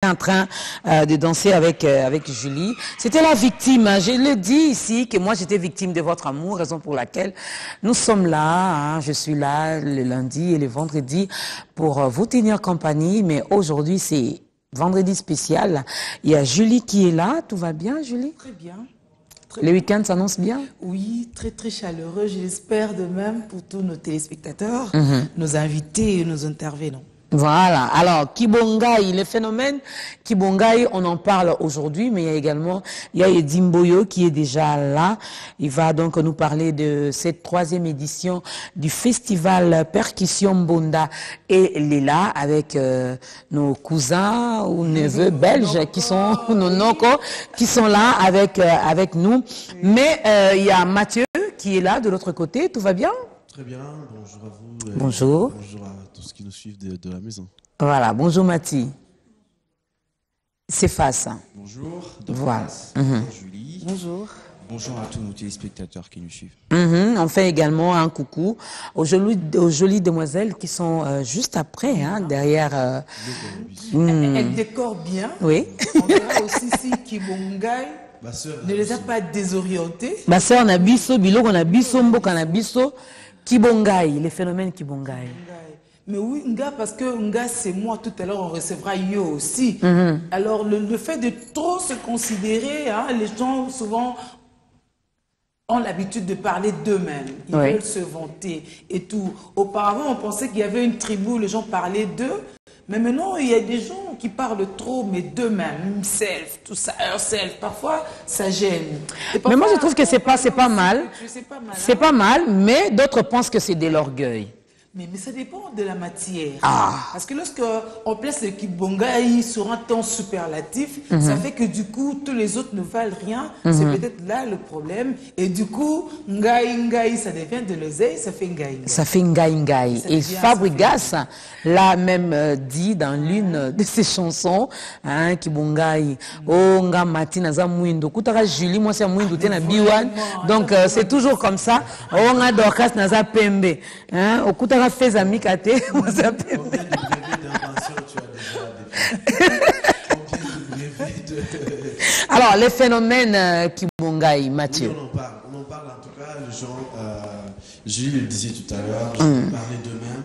en train de danser avec Julie. C'était la victime. Je le dis ici que moi j'étais victime de votre amour, raison pour laquelle nous sommes là. Je suis là le lundi et le vendredi pour vous tenir compagnie. Mais aujourd'hui c'est vendredi spécial. Il y a Julie qui est là. Tout va bien, Julie? Très bien. Le week-end s'annonce bien? Oui, très très chaleureux. J'espère de même pour tous nos téléspectateurs, nos invités et nos intervenants. Voilà. Alors, Kibongaï, le phénomène Kibongaï, on en parle aujourd'hui, mais il y a Edim Boyo qui est déjà là. Il va donc nous parler de cette 3e édition du festival Percussion Bonda et Lila avec nos cousins ou neveux belges qui sont, nos noko, qui sont là avec nous. Mais il y a Mathieu qui est là de l'autre côté. Tout va bien? Très bien, bonjour à vous. Bonjour. Bonjour à tous qui nous suivent de la maison. Voilà, bonjour Mathie. C'est face. Bonjour. Voilà. Bonjour Julie. Bonjour. Bonjour à tous nos téléspectateurs qui nous suivent. On fait également un coucou aux jolies demoiselles qui sont juste après, derrière. Elle décore bien. Oui. On verra aussi si Kibongaï ne les a pas désorientés. Ma sœur Nabiso, Biloko Nabiso, Mboka Nabiso, Kibongaï, les phénomènes Kibongaï. Mais oui, Nga, parce que Nga, c'est moi, tout à l'heure, on recevra Yo aussi. Alors, le fait de trop se considérer, les gens, souvent, ont l'habitude de parler d'eux-mêmes. Ils veulent se vanter et tout. Auparavant, on pensait qu'il y avait une tribu où les gens parlaient d'eux. Mais maintenant, il y a des gens qui parlent trop, mais d'eux-mêmes, self, tout ça, self. Parfois, ça gêne. Parfois, mais moi, je trouve que c'est pas mal. C'est pas mal, mais d'autres pensent que c'est de l'orgueil. Mais ça dépend de la matière. Parce que lorsqu'on place le Kibongaï sur un ton superlatif, ça fait que du coup, tous les autres ne valent rien. C'est peut-être là le problème. Et du coup, Ngaï, ça devient de l'oseille, ça fait Ngaï. Ça fait Ngaï. Et Fabregas l'a même dit dans l'une de ses chansons, Kibongaï, oh, Nga Mati naza mwindo. Koutara Julie, moi c'est mwindo, t'es na biwan. Donc c'est toujours comme ça. Oh, Nga Dorcas naza pembe. Okutara fais amis kate, moi ça pembe. Alors, les phénomènes Kibongaï, Mathieu. On en parle en tout cas, les gens, Julie le disait tout à l'heure, ils parlaient d'eux-mêmes,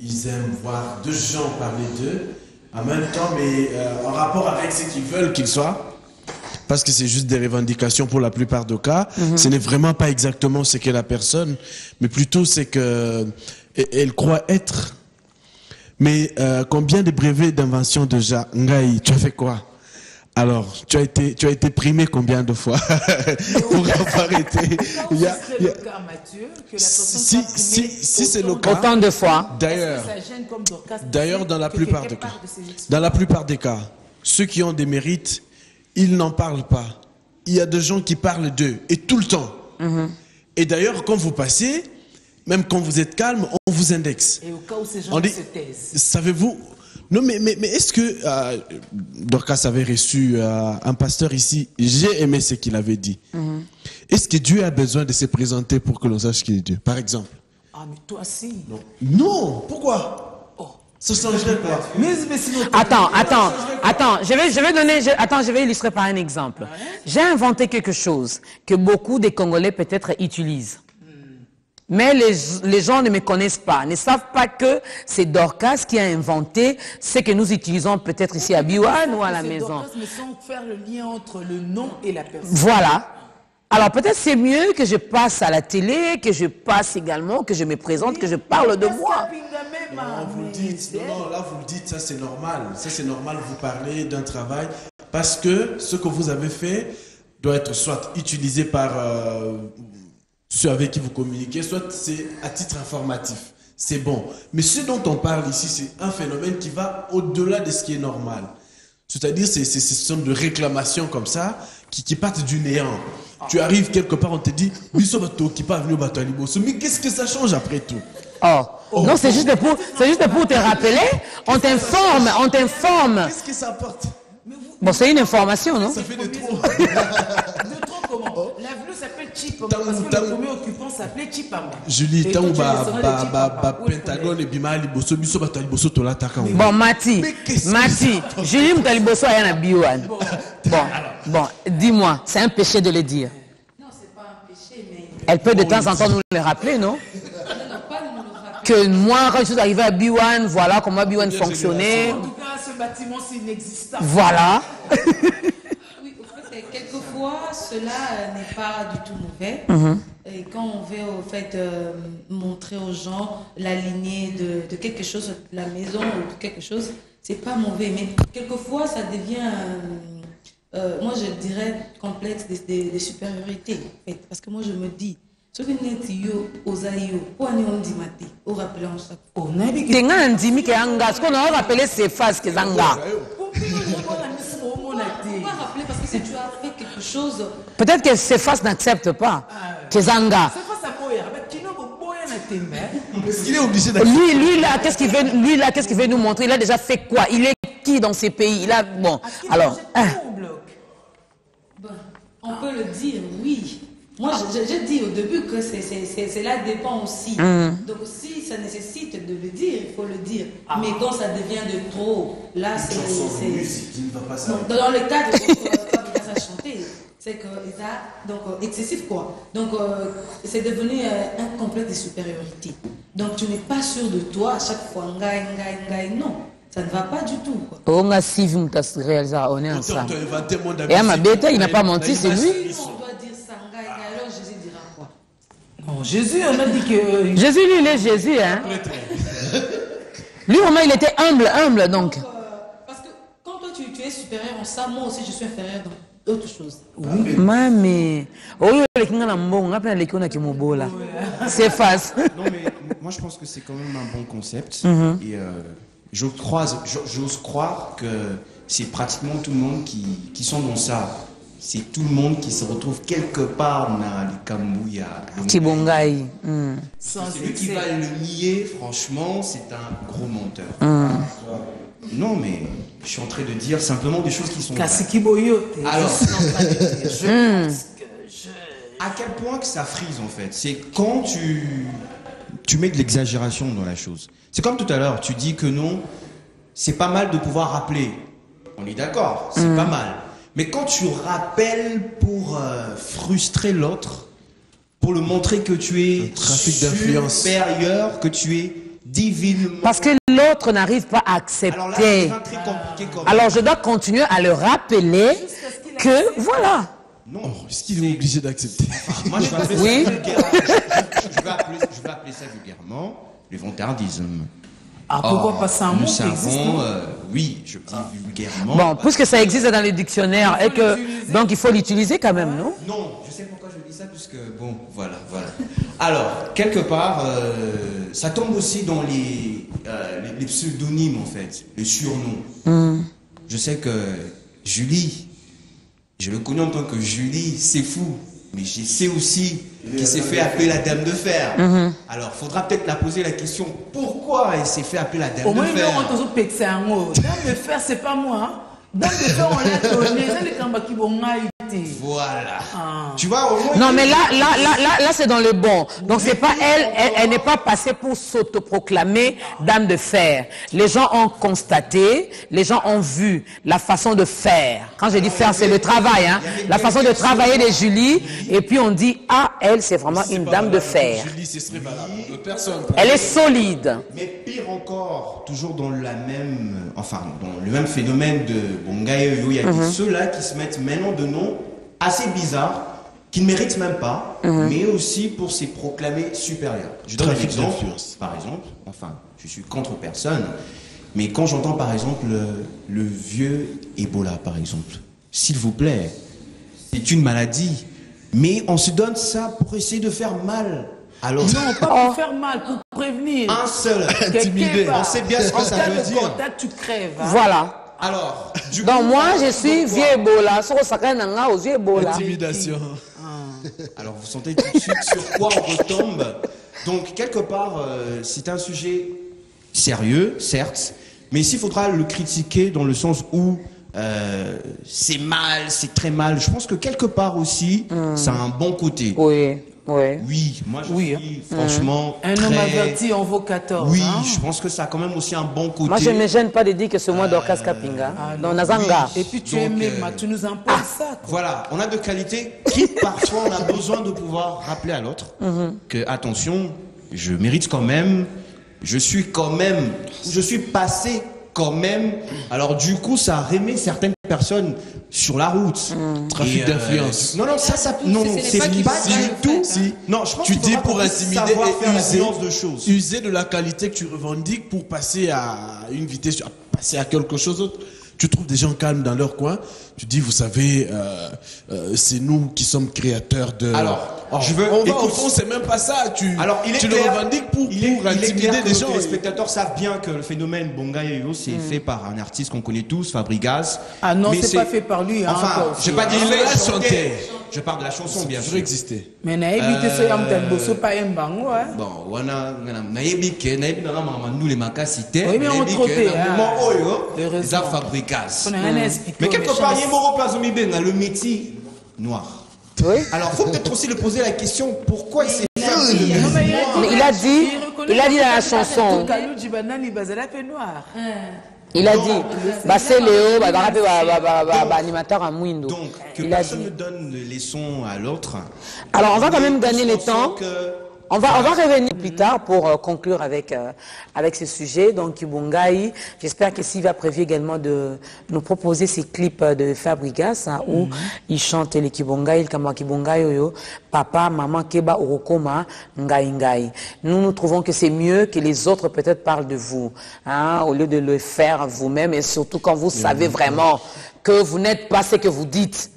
ils aiment voir deux gens parler d'eux en même temps, mais en rapport avec ce qu'ils veulent qu'ils soient. Parce que c'est juste des revendications pour la plupart des cas. Ce n'est vraiment pas exactement ce qu'est la personne, mais plutôt c'est qu'elle croit être. Mais combien de brevets d'invention déjà? Ngaï, tu as fait quoi? Alors, tu as été primé combien de fois pour avoir été... Si c'est le cas, Mathieu, que la personne si c'est le cas... Autant de fois. D'ailleurs, dans la plupart des cas, ceux qui ont des mérites, ils n'en parlent pas. Il y a des gens qui parlent d'eux, et tout le temps. Et d'ailleurs, quand vous passez, même quand vous êtes calme, on vous indexe. Et au cas où ces gens se taisent. Savez-vous... Non, mais est-ce que Dorcas avait reçu un pasteur ici? J'ai aimé ce qu'il avait dit. Est-ce que Dieu a besoin de se présenter pour que l'on sache qu'il est Dieu, par exemple? Ah, mais toi, si. Non, pourquoi? Ça changerait quoi? Attends, je vais illustrer par un exemple. J'ai inventé quelque chose que beaucoup de Congolais peut-être utilisent. Mais les gens ne me connaissent pas, ne savent pas que c'est Dorcas qui a inventé ce que nous utilisons peut-être ici à Biwan ou à la maison. Dorcas, mais sans faire le lien entre le nom et la personne. Voilà. Alors peut-être c'est mieux que je passe à la télé, que je passe également, que je me présente, que je parle de moi. Non, vous le dites, là vous le dites, ça c'est normal. Ça c'est normal, vous parlez d'un travail parce que ce que vous avez fait doit être soit utilisé par ceux avec qui vous communiquez, soit c'est à titre informatif. C'est bon. Mais ce dont on parle ici, c'est un phénomène qui va au-delà de ce qui est normal. C'est-à-dire, ce sont de réclamations comme ça qui partent du néant. Tu arrives quelque part, on te dit, qui pas venu au bateau. Mais qu'est-ce que ça change après tout? Non, c'est juste pour te rappeler. On t'informe. Qu'est-ce que ça apporte? Bon, c'est une information, non? Ça fait de trop. De trop comment? L'avenue s'appelle Chipama parce que le premier occupant s'appelait Chipama. Julie, tant Pentagone et Bima Liboso, Biso Bata Liboso Tola Taka. Bon, Mati, Julie Mtaliboso a un Biouane. Bon, dis-moi, c'est un péché de le dire. Non, c'est pas un péché, mais. Elle peut de temps en temps nous le rappeler, non? Que moi, quand je suis arrivé à B1, voilà comment B1 fonctionnait. En tout cas, ce bâtiment, c'est inexistant. Voilà. Oui, au fait, quelquefois, cela n'est pas du tout mauvais. Et quand on veut, au fait, montrer aux gens la lignée de quelque chose, de la maison ou de quelque chose, c'est pas mauvais. Mais quelquefois, ça devient, moi je dirais, complexe de supériorité. En fait, parce que moi, je me dis, ce que nous yo ozayo pour aller on dit maté au rappeler en chaque fois. On a dit que. Tenga ndimi ke anga, ce qu'on a rappelé c'est face que zanga. Pourquoi rappeler? Parce que si tu as fait quelque chose. Peut-être que ces faces n'acceptent pas. Que zanga. C'est pas ça, Boya. Mais tu n'as pas Boya na tembe. Est-ce qu'il est obligé d'accepter? Lui là, qu'est-ce qu'il veut nous montrer? Il a déjà fait quoi? Il est qui dans ces pays? Il a, bon, alors. Bon, on peut le dire, oui. Moi, je dis au début que cela dépend aussi. Donc, si ça nécessite de le dire, il faut le dire. Mais quand ça devient de trop, là, c'est... Dans le cadre quand il a chanté, c'est que donc excessif quoi. Donc, c'est devenu un complexe de supériorité. Donc, tu n'es pas sûr de toi à chaque fois. Non. Ça ne va pas du tout. Quoi. On a suivi, on est ensemble. Et ma bête, il n'a pas menti, c'est lui. On doit dire ça, alors Jésus dira quoi? Non, Jésus, on a dit que. Jésus, lui, il est Jésus, hein. Lui, vraiment, il était humble, donc. Parce que quand toi, tu es supérieur en ça, moi aussi, je suis inférieur dans d'autres choses. Oui. Mamie. C'est face. Non, mais moi, je pense que c'est quand même un bon concept. Et j'ose croire que c'est pratiquement tout le monde qui sont dans ça. C'est tout le monde qui se retrouve quelque part dans les Kambouya. Kibongai. Celui qui va le nier, franchement, c'est un gros menteur. Non, mais je suis en train de dire simplement des choses qui sont vraies. Alors, à quel point que ça frise en fait? C'est quand tu mets de l'exagération dans la chose. C'est comme tout à l'heure, tu dis que non, c'est pas mal de pouvoir rappeler. On est d'accord, c'est pas mal. Mais quand tu rappelles pour frustrer l'autre, pour le montrer que tu es supérieur, que tu es divinement... Parce que l'autre n'arrive pas à accepter. Alors là, c'est très compliqué quand même. Alors je dois continuer à le rappeler que, voilà. Non, est-ce qu'il est obligé d'accepter? Moi, je vais appeler ça vulgairement. Je vais appeler ça vulgairement le vantardisme. Ah, pourquoi pas ça? Nous savons, oui, je dis vulgairement. Bon, puisque ça existe dans les dictionnaires, et que, donc il faut l'utiliser quand même, non? Non, je sais pourquoi je dis ça, puisque, bon, voilà. Alors, quelque part, ça tombe aussi dans les pseudonymes, en fait, les surnoms. Je sais que Julie, je le connais en tant que Julie, c'est fou. Mais je sais aussi qu'il s'est fait appeler la dame de fer. Alors, il faudra peut-être la poser la question, pourquoi elle s'est fait appeler la dame de fer? Au moins, dame de fer, c'est pas moi. Hein. Dame de fer, on l'a donné. C'est les Kambaki Bongaï. Voilà. Tu vois, au moins... Non, mais là, c'est dans le bon. Donc, c'est pas elle n'est pas passée pour s'autoproclamer dame de fer. Les gens ont constaté, les gens ont vu la façon de faire. Quand je dis faire, c'est le travail, hein. La façon de travailler de Julie. Et puis, on dit, ah, elle, c'est vraiment une dame de fer. Julie, ce serait valable. Personne. Elle est solide. Mais pire encore, toujours dans dans le même phénomène de Bongaïo, il y a ceux-là qui se mettent maintenant de noms assez bizarres, qui ne méritent même pas, mais aussi pour se proclamer supérieurs. Je donne un exemple, par exemple, je suis contre personne, mais quand j'entends par exemple le vieux Ebola, par exemple, s'il vous plaît, c'est une maladie, mais on se donne ça pour essayer de faire mal. Alors, non, pas pour faire mal, pour prévenir. Un seul, intimidé. On sait bien ce que ça veut dire. Contact, tu crèves. Hein. Voilà. Alors, du Donc coup, moi, je suis vieux Ebola. Intimidation. Alors, vous sentez tout de suite sur quoi on retombe. Donc, quelque part, c'est un sujet sérieux, certes, mais ici, il faudra le critiquer dans le sens où c'est mal, c'est très mal. Je pense que quelque part aussi, ça a un bon côté. Oui, oui. Oui, moi je Oui, suis franchement Un très... homme averti en vaut 14. Oui, hein. je pense que ça a quand même aussi un bon côté. Moi, je ne me gêne pas de dire que c'est moi Dorcas Kapinga. Non, Nazanga. Et puis tu es Donc, même, tu nous imposes ça. Quoi. Voilà, on a de qualités qui parfois on a besoin de pouvoir rappeler à l'autre que attention, je mérite quand même, je suis passé quand même. Alors du coup, ça a remis certaines personnes sur la route. Trafic d'influence. Non, c'est pas du tout. Non, je pense Tu qu'il faut dis pas pour qu'on puisse intimider savoir et faire la user, nuance de choses. user de la qualité que tu revendiques pour passer à une vitesse, à passer à quelque chose d'autre. Tu trouves des gens calmes dans leur coin. Tu dis, vous savez, c'est nous qui sommes créateurs de... Alors, Oh, je veux... au écoute, fond, c'est même pas ça. Tu il est le clair, revendiques pour il est intimider clair que des nos gens. téléspectateurs savent bien que le phénomène Bongaye Yo, c'est fait par un artiste qu'on connaît tous, Fabregas. Ah non, Mais c'est pas fait par lui. Hein, Enfin, encore. j'ai pas dit Il fait, l'a chanté. chanté. Je parle de la chanson, bien Ça sûr. peut exister. Mais n'a évité ce yam tel bosso pas un bango. Hein. Bon, wana nayebi ke nayebi na mama nous les makasité. Oui, mais on trottait, hein. Moment oyo, Heureusement. ça Fabregas. On a rien à expliquer. Mais quelque aux part, méchants. Yemoro Plazomi Benga, le métier noir. Oui. Alors, faut peut-être aussi lui poser la question pourquoi il s'est fait Non, mais Mais il a dit dans la chanson. Kalou Djibanani Bazala fait noir. Il a dit, bah c'est Léo, bah animateur à Mouindo. Donc, que Il a personne dit. ne donne les sons à l'autre. Alors on va quand même Mais gagner le tous temps. pensons que- On va revenir plus tard pour conclure avec ce sujet. Donc Kibongaï, j'espère que Sylvia a prévu également de nous proposer ces clips de Fabregas hein, où il chante les Kibongaï, le Kibongaï oyo, papa, maman, keba, orokoma, ngai ngai. Nous trouvons que c'est mieux que les autres peut-être parlent de vous, hein, au lieu de le faire vous-même et surtout quand vous savez vraiment que vous n'êtes pas ce que vous dites.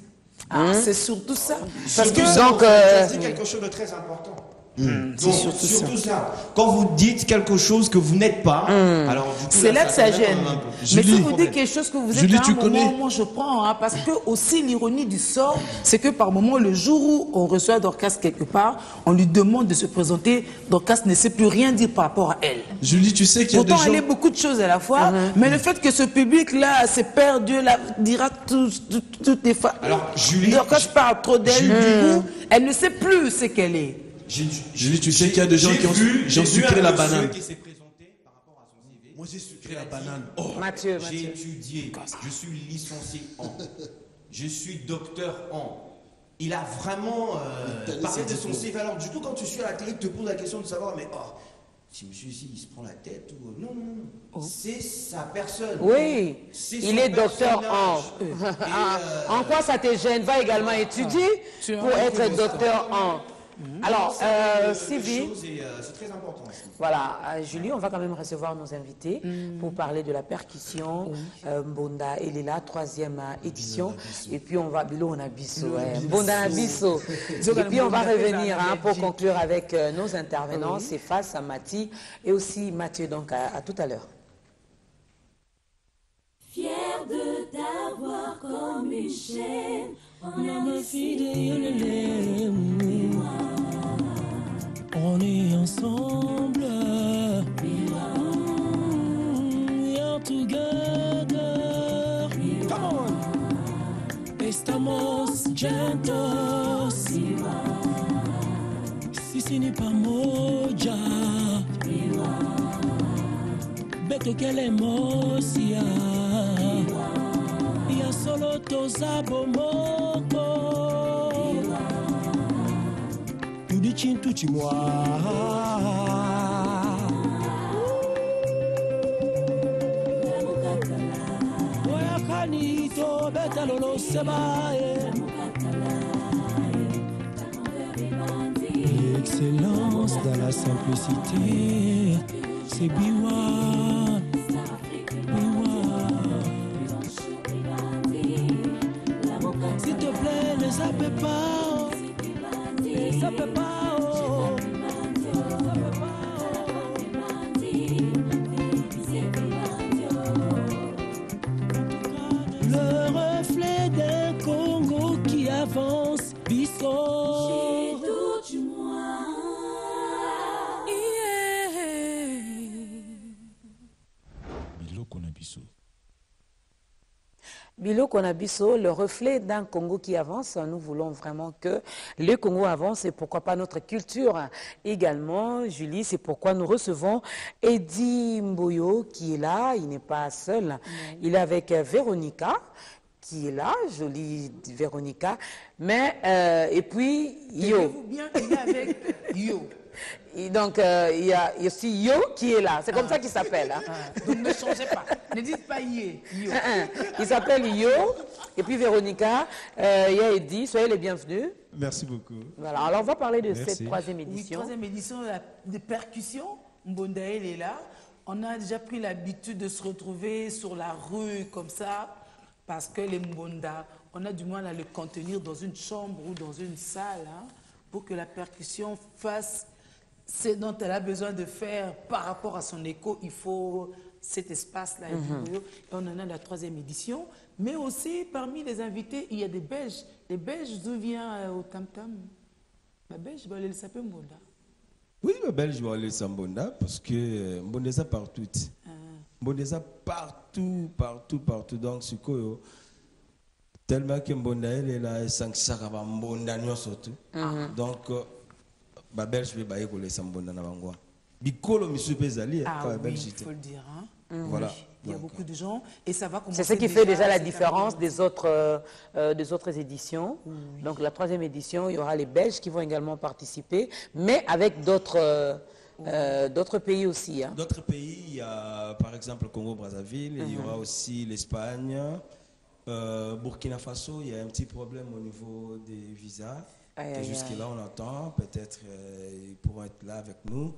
Ah, c'est surtout ça. Parce que Surtout donc, ça, c'est quelque chose de très important. Donc, surtout surtout ça. Quand vous dites quelque chose que vous n'êtes pas, alors du coup, c'est là que ça devient gêne. quand même un peu- Mais Julie. si vous dites quelque chose que vous êtes Julie, à un tu moment, connais moi je prends, hein, parce que aussi l'ironie du sort, c'est que par moment, le jour où on reçoit Dorcas quelque part, on lui demande de se présenter, Dorcas ne sait plus rien dire par rapport à elle. Julie, tu sais qu'il y a des Pourtant, gens... elle est beaucoup de choses à la fois, mais le fait que ce public-là, ce père Dieu, là, dira toutes les fois. Alors, Julie, Dorcas parle trop d'elle, Julie, du coup, elle ne sait plus ce qu'elle est. Julie, tu sais qu'il y a des gens qui ont sucré la banane. Qui s'est présenté par rapport à son CV. Moi, j'ai sucré la banane. Oh. Mathieu, J'ai étudié, je suis licencié en, je suis docteur en. Il a vraiment parlé de son CV. Alors du coup, quand tu suis à la télé, tu te poses la question de savoir, mais oh, si monsieur ici, il se prend la tête ou... Non, non, non. C'est sa personne. oui, C'est il son est docteur en. personnage. En quoi ça te gêne? Va également étudier pour être docteur en. Alors, Sylvie, C'est très important. voilà, Julie, on va quand même recevoir nos invités pour parler de la percussion. Mbonda, elle est là, 3e édition. Et puis on va, Bilo on a Bisso, Mbonda na Bisso. Et puis on va revenir hein, pour conclure avec nos intervenants, c'est Face à Mati et aussi Mathieu, donc à tout à l'heure. Fier de t'avoir comme une chaîne, on est fidèles. On est ensemble. We are together. Come on. Estamos juntos. Sisi ni pamoja. Beto kele mosia. Ya solo tozabo moko. Chintu chimwa Oya kanito betalolo sebae L'excellence dans la simplicité C'est Biwa S'il te plaît ne zappe pas Ça peut pas Le reflet d'un Congo qui avance Bissot Biloko na biso. Bilo Konabiso, le reflet d'un Congo qui avance. Nous voulons vraiment que le Congo avance et pourquoi pas notre culture également. Julie, c'est pourquoi nous recevons Eddie Mboyo qui est là. Il n'est pas seul. Il est avec Véronica qui est là, jolie Véronica. Mais, et puis, Yo. Tenez-vous bien, il est avec Yo. Et donc, il y a aussi Yo qui est là. C'est comme ça qu'il s'appelle. Hein. Donc ne changez pas. Ne dites pas Yo. Il s'appelle Yo. Et puis Véronica, il y a Eddie. Soyez les bienvenus. Merci beaucoup. Voilà. Alors, on va parler de Merci. cette troisième Oui, édition. troisième édition de percussion. Mbondaël est là. On a déjà pris l'habitude de se retrouver sur la rue comme ça. Parce que les Mbonda, on a du mal à les contenir dans une chambre ou dans une salle. Hein, pour que la percussion fasse ce dont elle a besoin de faire par rapport à son écho, il faut cet espace-là. Et on en a la troisième édition. Mais aussi, parmi les invités, il y a des Belges. Les Belges, d'où vient au Tam Tam? Les Belges, le s'appelle Mbonda. Oui, le Belge va aller Sambonda parce que Mbondeza partout. Mbondeza partout. Donc, c'est quoi? Tellement que Mbonda elle est là, et sans que ça va Mbonda surtout. Donc, Belge va aller pour Sambonda na bangwa. Bikolo monsieur Bezali Ah oui, Belge. il faut le dire. Hein. Voilà. Oui, il y a beaucoup de gens et ça va commencer. C'est ce qui fait déjà la cette différence année. des autres éditions. Donc la troisième édition, il y aura les Belges qui vont également participer, mais avec d'autres pays aussi. Hein. D'autres pays, il y a par exemple le Congo-Brazzaville, il y aura aussi l'Espagne, Burkina Faso, il y a un petit problème au niveau des visas. Et jusque-là, on attend, peut-être ils pourront être là avec nous.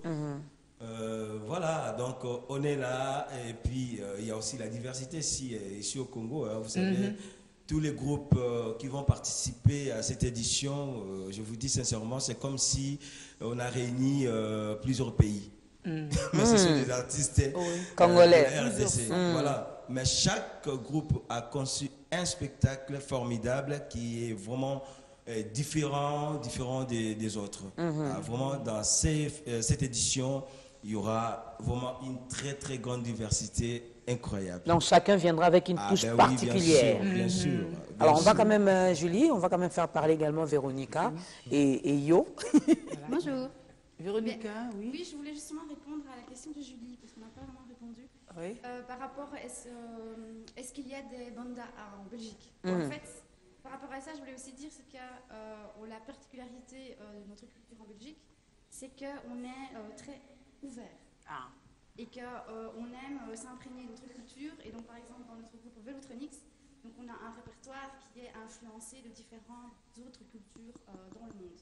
Voilà, donc on est là, et puis il y a aussi la diversité ici au Congo. Hein, vous savez, tous les groupes qui vont participer à cette édition, je vous dis sincèrement, c'est comme si on a réuni plusieurs pays. Mais ce sont des artistes Congolais. de RDC. Voilà. Mais chaque groupe a conçu un spectacle formidable qui est vraiment différent des autres. Vraiment, dans cette édition, il y aura vraiment une très très grande diversité incroyable. Donc chacun viendra avec une touche ben oui, particulière. bien sûr. Alors on va quand même, Julie, on va quand même faire parler également Véronica et Yo. Bonjour. Véronica, oui. Oui, je voulais justement répondre à la question de Julie, parce qu'on n'a pas vraiment répondu. Oui. Par rapport, est-ce qu'il y a des bandas en Belgique? En fait, par rapport à ça, je voulais aussi dire c'est que la particularité de notre culture en Belgique, c'est qu'on est très ouvert. Et qu'on aime s'imprégner de notre culture. Et donc, par exemple, dans notre groupe Velotronics, donc on a un répertoire qui est influencé de différentes autres cultures dans le monde.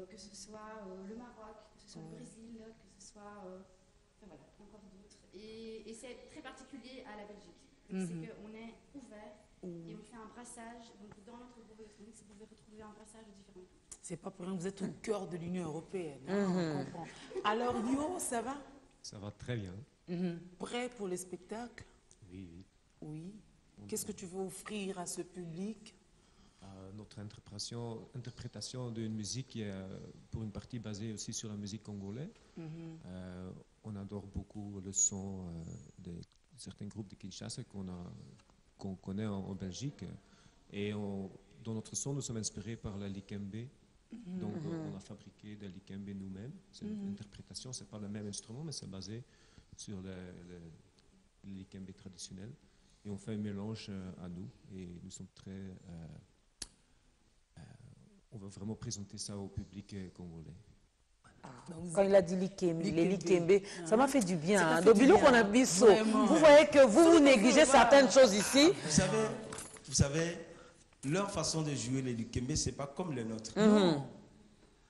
Que ce soit le Maroc, que ce soit le Brésil, que ce soit enfin, voilà, encore d'autres. Et c'est très particulier à la Belgique. C'est qu'on est ouvert et on fait un brassage. Donc dans notre groupe Velotronics, vous pouvez retrouver un brassage de différentes cultures. C'est pas pour rien que vous êtes au cœur de l'Union européenne. On comprend. Alors Yo, ça va? Ça va très bien. Prêt pour les spectacles? Oui. Oui. Qu'est-ce que tu veux offrir à ce public? Notre interprétation d'une musique qui est pour une partie basée aussi sur la musique congolaise. On adore beaucoup le son de certains groupes de Kinshasa qu'on connaît en Belgique. Et dans notre son, nous sommes inspirés par la likembe. Donc, on a fabriqué des likembe nous-mêmes. C'est une interprétation, ce n'est pas le même instrument, mais c'est basé sur le likembe traditionnel. Et on fait un mélange à nous. Et nous sommes très... on veut vraiment présenter ça au public congolais. Quand il a dit likembe, les likembe, ça m'a fait du bien. Ça Hein. fait Donc, du Bilo bien. Konabiso, Vraiment. vous voyez que vous négligez certaines choses ici. Vous savez, leur façon de jouer les likembe, ce n'est pas comme les nôtres.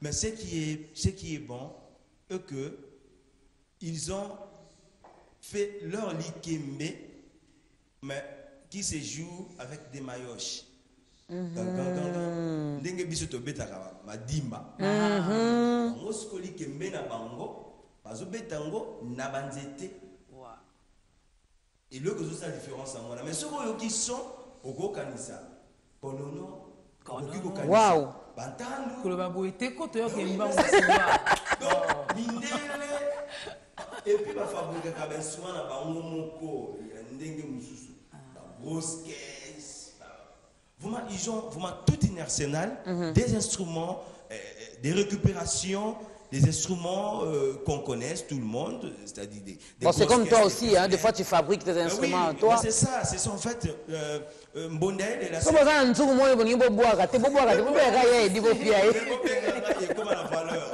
Mais ce qui est bon, eux que ils ont fait leur likembe, mais qui se joue avec des maillotches. Ndenge biso tobetaka madimba. Bango siko likembe na bango, bazobeta ngo na banzete. Et le que ça différence en moi. Mais ce qui sont au Gokanisa, Bonono, Waouh! Bantandu, Koloba boete koto yo kemba donc Mindele, et puis ma fabrique à ben souvent na bango moko, ndenge mususu, la grosse caisse. Vraiment, ils ont vraiment tout un arsenal, des instruments, des récupérations, des instruments qu'on connaisse, tout le monde, c'est-à-dire des bon, c'est comme toi aussi, hein, des fois tu fabriques tes instruments, oui, toi. C'est ça, c'est ça en fait, Mbondel et la So baza ntuku moyo boni bo boaka te bo boaka te bo bega ye di bo pia et comme à la valeur.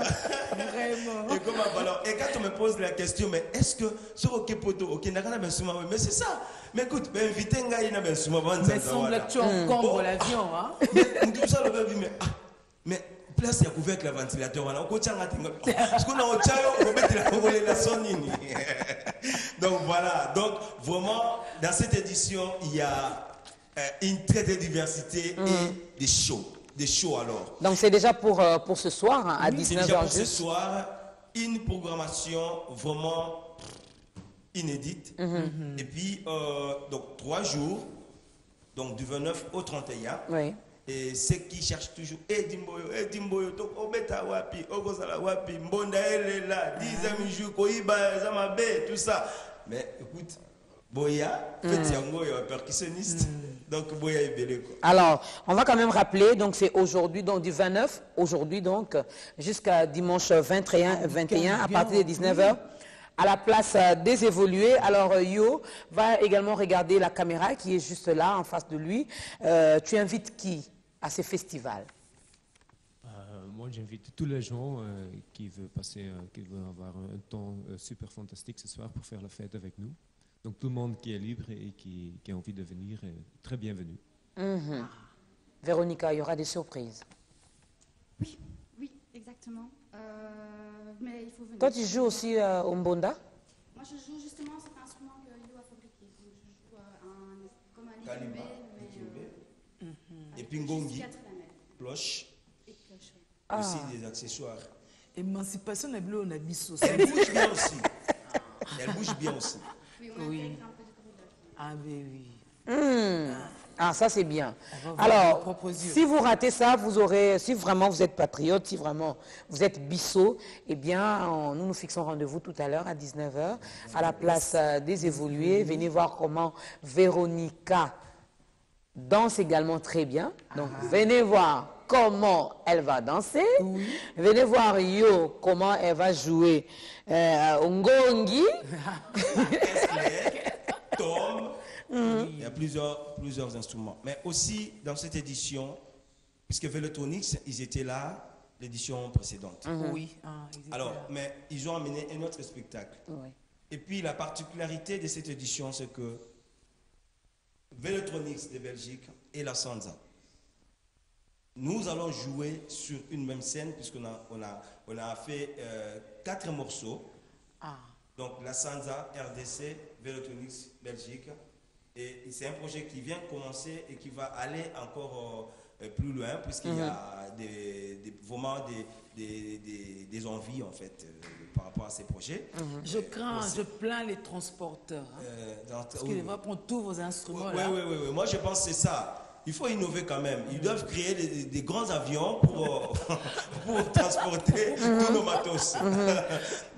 Vraiment. Et comme à la valeur. Et quand on me pose la question, mais est-ce que sur OK poto, OK nakana ben souma, mais c'est ça. Mais écoute, ben inviter ngai na ben souma ban mais semble que tu encombres l'avion, hein. Tout ça le veut mais place il y a couvert avec le ventilateur on a ko tchanga tinga parce qu'on a au tchayo on met la congolais la sonini. Donc voilà, donc vraiment dans cette édition, il y a une très grande diversité et des shows alors. Donc c'est déjà pour ce soir hein, à 19h juste. Ce soir, une programmation vraiment inédite. Et puis donc 3 jours, donc du 29 au 31. Oui. Et ceux qui cherchent toujours Edimboyo, Obeta Wapi, Ogosala Wapi, Mbonda elle est là, 10e jour, Koiba, Zamabe, tout ça. Mais écoute, Boya, fait yango, il y a un percussionniste. Donc Boya est belé quoi. Alors, on va quand même rappeler, donc c'est aujourd'hui, donc du 29, aujourd'hui donc, jusqu'à dimanche 21 à partir de 19h. À la place des évolués. Alors Yo va également regarder la caméra qui est juste là en face de lui. Tu invites qui à ces festivals? Moi j'invite tous les gens qui veulent avoir un temps super fantastique ce soir pour faire la fête avec nous. Donc tout le monde qui est libre et qui a envie de venir est très bienvenu. Véronica, il y aura des surprises. Oui, exactement. Mais il faut venir. Toi, tu joues aussi au Mbonda? Moi, je joue justement cet instrument que Yo a fabriqué. Je joue comme un limbé, mais et puis ngongi, cloche, et cloche. Aussi des accessoires. Émancipation n'est plus on a biso. Elle bouge bien aussi. Elle bouge bien aussi. Oui, on a fait un peu de chorégraphie. Ah oui. Ah, ça c'est bien. Alors, si vous ratez ça, vous aurez, si vraiment vous êtes patriote, si vraiment vous êtes bisso, eh bien, nous nous fixons rendez-vous tout à l'heure à 19h à la place des évolués. Venez voir comment Véronica danse également très bien. Donc, venez voir comment elle va danser. Venez voir Yo, comment elle va jouer Ngongi. Tom. Il y a plusieurs instruments. Mais aussi, dans cette édition, puisque Velotronix, ils étaient là l'édition précédente. Oui. Alors, mais ils ont amené un autre spectacle. Et puis, la particularité de cette édition, c'est que Velotronix de Belgique et la Sansa, nous allons jouer sur une même scène, puisqu'on a fait 4 morceaux. Donc, la Sansa, RDC, Velotronix, Belgique. Et c'est un projet qui vient commencer et qui va aller encore plus loin, puisqu'il y a vraiment des envies, en fait, par rapport à ces projets. Je plains les transporteurs. Parce qu'ils vont prendre tous vos instruments. Oui. Moi, je pense que c'est ça. Il faut innover quand même. Ils doivent créer des grands avions pour transporter tous nos matos.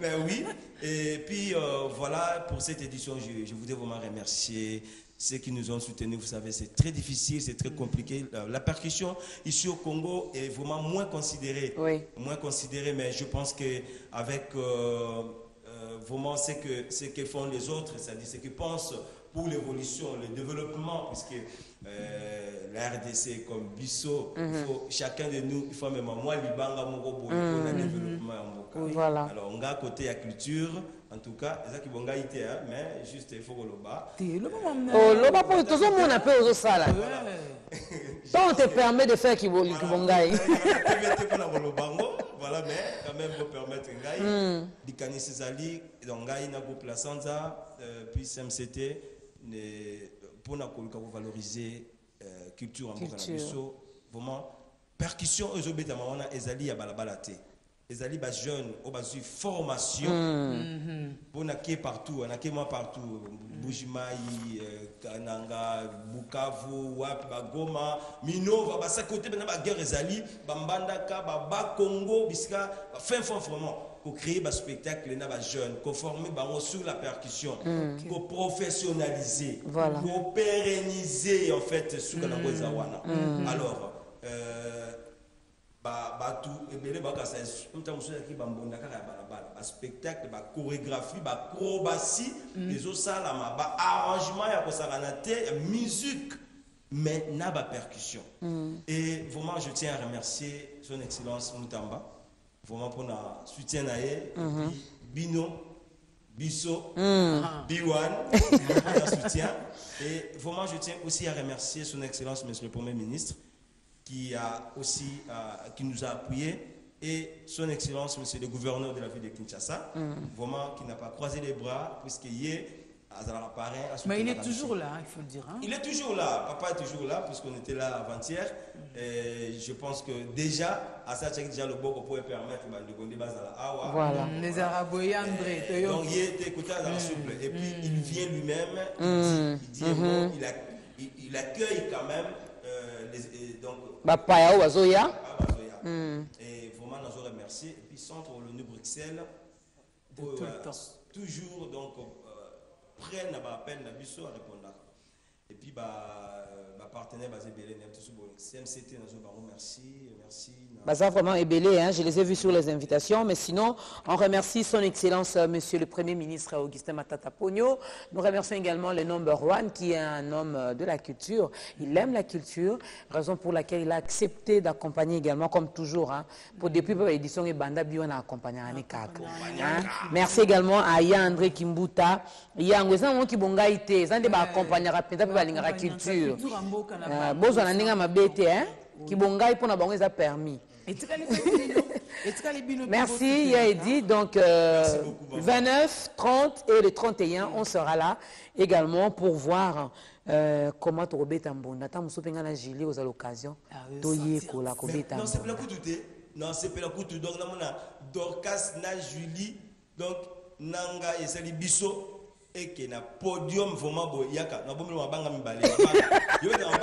Mais oui. Et puis, voilà, pour cette édition, je voudrais vraiment remercier ceux qui nous ont soutenus. Vous savez, c'est très difficile, c'est très compliqué. La percussion ici au Congo est vraiment moins considérée. Moins considérée, mais je pense qu'avec vraiment ce que font les autres, c'est-à-dire ce qu'ils pensent pour l'évolution, le développement, puisque la RDC comme Bissot, il faut, chacun de nous, il faut même moi, Libanga, mon robot, pour le développement en Moka. Voilà. Alors, on a côté la culture, en tout cas, c'est ça qui va été, mais juste il faut que le bas. Le bas pour tout le monde a peu aux salles. Donc, on te permet de faire qui bongaï. Voilà, mais quand même, vous permettre un gars, d'Ikani Césali, donc gars, il a groupe la Sansa, puis MCT, pour nous valoriser culture en Bokanabiso, vraiment, percussion, eux, on a Ezali à Balabalate. Ezali bas jeune, au bas formation, pour nous partout, on a moi partout, Bujimaï, Kananga, Bukavu, Wap, Goma, Minova, bas à côté, maintenant, guerre Ezali, Bambandaka, Baba Congo, Biska, fin vraiment. créer un spectacle na ba jeune, qu'on former sur la percussion, qu'on professionnaliser, voilà. qu'on pérenniser en fait sur la Zawana. Alors tout et bien les ça spectacle, chorégraphie, acrobatie, les autres salles, arrangement, musique, mais n'a pas percussion. Et vraiment, je tiens à remercier son Excellence Moutamba, vraiment pour le soutien à Bino, Bisso, B1, pour soutien. Et vraiment, je tiens aussi à remercier son Excellence, Monsieur le Premier ministre, qui a aussi qui nous a appuyés, et son Excellence Monsieur le gouverneur de la ville de Kinshasa, vraiment qui n'a pas croisé les bras puisqu'il est mais il est toujours là, il faut le dire. Hein? Il est toujours là, papa est toujours là puisqu'on était là avant-hier. Et je pense que déjà, à ça, déjà le bon pouvait permettre de gonder base à la Awa. Voilà. Les Araboyens, André. Donc il était écouté dans la souple. Et puis il vient lui-même, il dit il accueille quand même donc. Bapaya Wazoya. Et vraiment, nous avons remercié. Et puis centre l'ONU Bruxelles, toujours donc prêt à appel à répondre. Et puis partenaire basé Belé, CMCT, merci. Ça vraiment ébélé, hein? Je les ai vus sur les invitations, mais sinon, on remercie son Excellence, Monsieur le Premier ministre Augustin Matata Pogno. Nous remercions également le number one, qui est un homme de la culture. Il aime la culture, raison pour laquelle il a accepté d'accompagner également, comme toujours, hein, pour depuis l'édition et Banda Bio, on a accompagné Merci également à Aya André Kimbuta. Yango, c'est un qui bonga été, c'est un débat accompagné rapidement pour la culture. Besoin d'un mabete, hein, qui bonga pour na bango ça permis. Merci Yaedi. Donc 29, 30 et le 31, on sera là également pour voir comment tu rebêtes en bon. Attends, nous sommes en gilet aux l'occasion. Non, c'est pas la coup non, c'est pas la coup donc là on a Dorcas na Julie donc Nanga et Sali Bisso et qui na podium vraiment boyaka na bombe mabanga mibale. Yo na